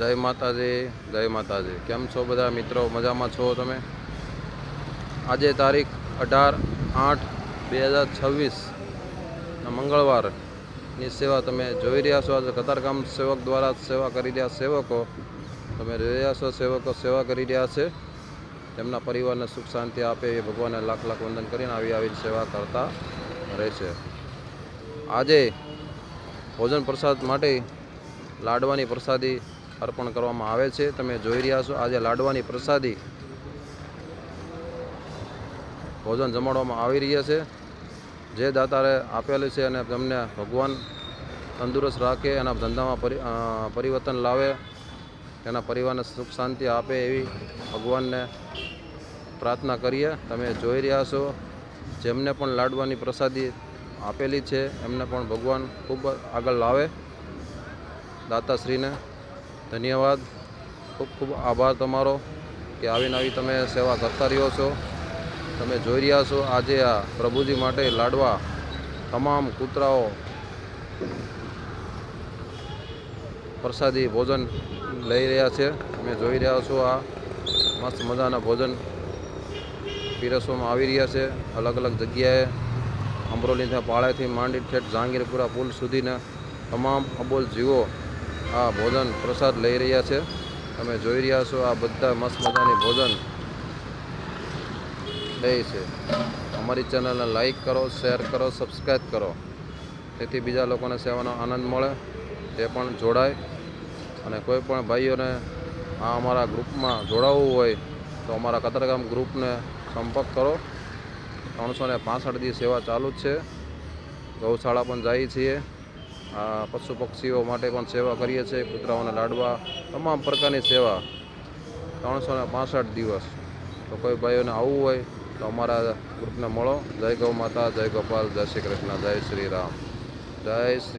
જય માતાજી કેમ છો બધા મિત્રો? મજામાં છો તમે? આજે તારીખ 18/8/2026 મંગળવારની સેવા તમે જોઈ રહ્યા છો। આજે કતારગામ સેવક દ્વારા સેવા કરી રહ્યા સેવકો તમે જોઈ રહ્યા છો। સેવકો સેવા કરી રહ્યા છે, તેમના પરિવારને સુખ શાંતિ આપે એ ભગવાનને લાખ લાખ વંદન કરીને આવી સેવા કરતા રહેશે। આજે ભોજન પ્રસાદ માટે લાડવાની પ્રસાદી અર્પણ કરવામાં આવે છે। તમે જોઈ રહ્યા છો આજે લાડવાની પ્રસાદી ભોજન જમાડવામાં આવી રહ્યા છે। જે દાતારે આપેલી છે અને તેમને ભગવાન તંદુરસ્ત રાખે, એના ધંધામાં પરિવર્તન લાવે, એના પરિવારને સુખ શાંતિ આપે એવી ભગવાનને પ્રાર્થના કરીએ। તમે જોઈ રહ્યા છો જેમને પણ લાડવાની પ્રસાદી આપેલી છે એમને પણ ભગવાન ખૂબ આગળ લાવે। દાતાશ્રીને ધન્યવાદ, ખૂબ ખૂબ આભાર તમારો કે આવી તમે સેવા કરતા રહ્યો છો। તમે જોઈ રહ્યા છો આજે આ પ્રભુજી માટે લાડવા તમામ કૂતરાઓ પ્રસાદી ભોજન લઈ રહ્યા છે। તમે જોઈ રહ્યા છો આ મસ્ત મજાના ભોજન પીરસવામાં આવી રહ્યા છે। અલગ અલગ જગ્યાએ અમરોલીથી પાળેથી માંડી ઠેઠ જહાંગીરપુરા પુલ સુધીના તમામ અબોલ જીવો આ ભોજન પ્રસાદ લઈ રહ્યા છે। તમે જોઈ રહ્યા છો આ બધા મસ્ત મજાની ભોજન લે છે। અમારી ચેનલને લાઈક કરો, શેર કરો, સબસ્ક્રાઈબ કરો, તેથી બીજા લોકોને સેવાનો આનંદ મળે, તે પણ જોડાય। અને કોઈ પણ ભાઈઓને આ અમારા ગ્રુપમાં જોડાવવું હોય તો અમારા કતારગામ ગ્રુપને સંપર્ક કરો। 365 દી સેવા ચાલુ જ છે। ગૌશાળા પણ જઈએ છીએ, પશુ પક્ષીઓ માટે પણ સેવા કરીએ છીએ, કૂતરાઓના લાડવા તમામ પ્રકારની સેવા 365 દિવસ। તો કોઈ ભાઈઓને આવવું હોય તો અમારા ગ્રુપને મળો। જય ગૌ માતા, જય ગોપાલ, જય શ્રી કૃષ્ણ, જય શ્રી રામ, જય શ્રી